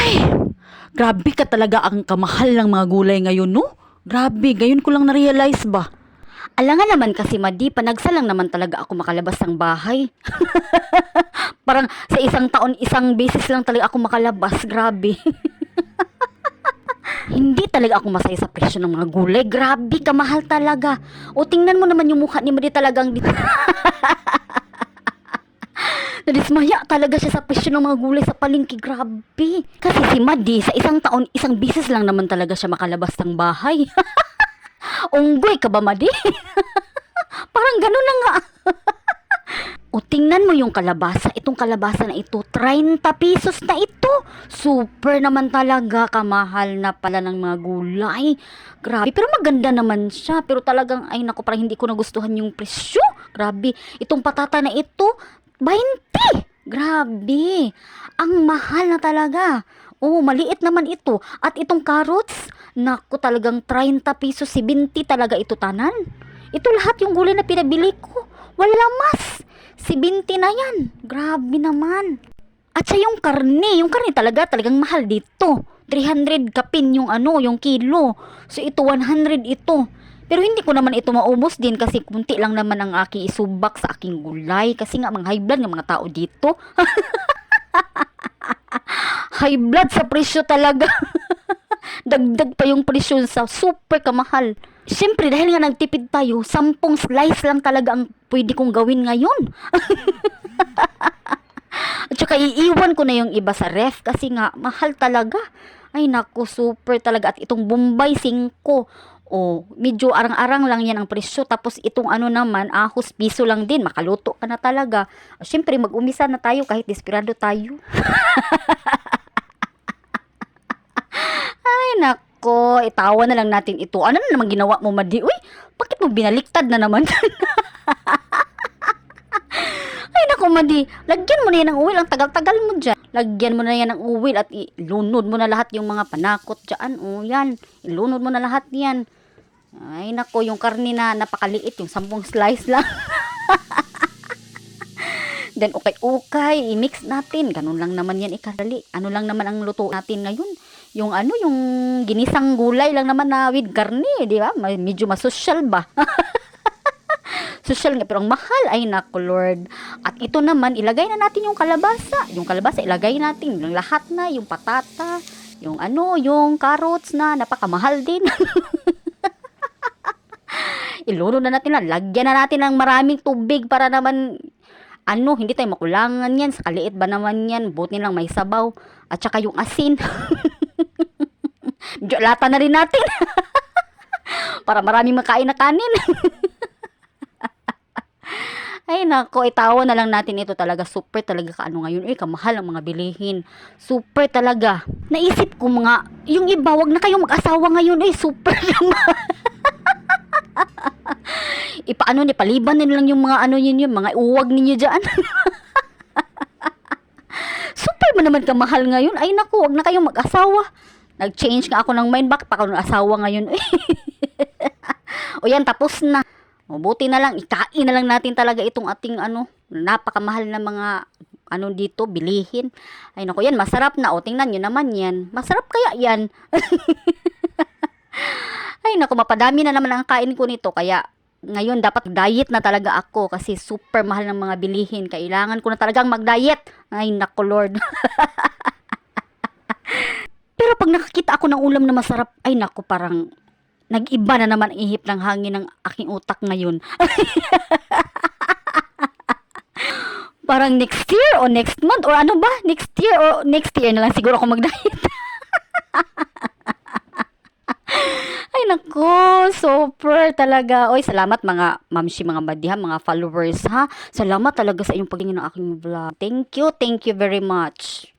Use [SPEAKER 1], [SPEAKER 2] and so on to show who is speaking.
[SPEAKER 1] Ay, grabe ka talaga ang kamahal ng mga gulay ngayon, no? Grabe, gayon ko lang na-realize ba?
[SPEAKER 2] Alangan naman kasi Madi, panagsa lang naman talaga ako makalabas ng bahay. Parang sa isang taon, isang beses lang talaga ako makalabas. Grabe. Hindi talaga ako masaya sa presyo ng mga gulay. Grabe, kamahal talaga. O tingnan mo naman yung mukha ni Madi talagang nadismaya talaga siya sa presyo ng mga gulay sa palengke. Grabe. Kasi si Madi, sa isang taon, isang beses lang naman talaga siya makalabas ng bahay. Unggoy ka ba, Madi? Parang gano'n na nga. O tingnan mo yung kalabasa. Itong kalabasa na ito, 30 pesos na ito. Super naman talaga. Kamahal na pala ng mga gulay. Grabe. Pero maganda naman siya. Pero talagang, ay naku, parang hindi ko nagustuhan yung presyo. Grabe. Itong patata na ito, 20. Grabe. Ang mahal na talaga. Oh, maliit naman ito. At itong carrots, naku, talagang 30 pesos, 70 talaga ito tanan. Ito lahat yung gulay na pinabili ko. Wala mas. 70 na yan. Grabe naman. At sa yung karne talagang mahal dito. 300 kapin yung yung kilo. So ito 100 ito. Pero hindi ko naman ito maubos din kasi kunti lang naman ang aking isubak sa aking gulay. Kasi nga mga high blood ng mga tao dito. High blood sa presyo talaga. Dagdag pa yung presyo sa super kamahal. Siyempre, dahil nga nagtipid tayo, 10 slice lang talaga ang pwede kong gawin ngayon. At saka iiwan ko na yung iba sa ref kasi nga mahal talaga. Ay naku, super talaga. At itong Bombay 5. Oh, medyo arang-arang lang yan ang presyo. Tapos itong naman, ahos piso lang din. Makaluto ka na talaga. Siyempre, mag-umisa na tayo kahit desperado tayo. Ay nako, itawa na lang natin ito. Ano na naman ginawa mo, Madi? Uy, bakit mo binaliktad na naman? Ay nako, Madi, lagyan mo na yan ng uwil. Ang tagal-tagal mo dyan. Lagyan mo na yan ng uwil at ilunod mo na lahat yung mga panakot dyan. O yan, ilunod mo na lahat yan. Ay nako, yung karne na napakaliit, yung 10 slice lang. Then ukay-ukay, i-mix natin. Ganun lang naman yan ikadali. Ano lang naman ang luto natin ngayon? Yung yung ginisang gulay lang naman na with karne, di ba? Medyo masosyal ba? Social nga, pero ang mahal. Ay naku, Lord. At ito naman, ilagay na natin yung kalabasa. Yung kalabasa, ilagay natin. Yung lahat na, yung patata, yung yung carrots na napakamahal din. Iluno na natin na. Lagyan na natin ng maraming tubig para naman hindi tayo makulangan yan. Sa kaliit ba naman yan? Buti lang may sabaw. At saka yung asin. Lata na rin natin. Para maraming makain na kanin. Ay nako, itawa na lang natin ito talaga. Super talaga ngayon. Kamahal ang mga bilihin. Super talaga. Naisip ko yung iba, wag na kayong mag-asawa ngayon. Super naman. Paliban na lang yung mga yung mga uwag ninyo dyan. Super mo naman kamahal ngayon. Ay naku, wag na kayong mag-asawa. Nag-change nga ako ng mind. Bakit pa ako ng-asawa ngayon? O yan, tapos na. Buti na lang, ikain na lang natin talaga itong ating napakamahal na mga dito, bilihin. Ay naku, yan, masarap na. O, tingnan nyo naman yan. Masarap kaya yan. Ay naku, mapadami na naman ang kain ko nito. Kaya, ngayon, dapat diet na talaga ako kasi super mahal ng mga bilihin. Kailangan ko na talagang mag-diet. Ay naku, Lord. Pero pag nakakita ako ng ulam na masarap, ay naku, parang nag-iba na naman ang ihip ng hangin ng aking utak ngayon. Parang next year o next month or ano ba? Next year na lang siguro ako mag-diet. Ay nako, super talaga. Oy, salamat mga mamshi, mga badiha, mga followers ha. Salamat talaga sa inyong pagtingin ng aking vlog. Thank you very much.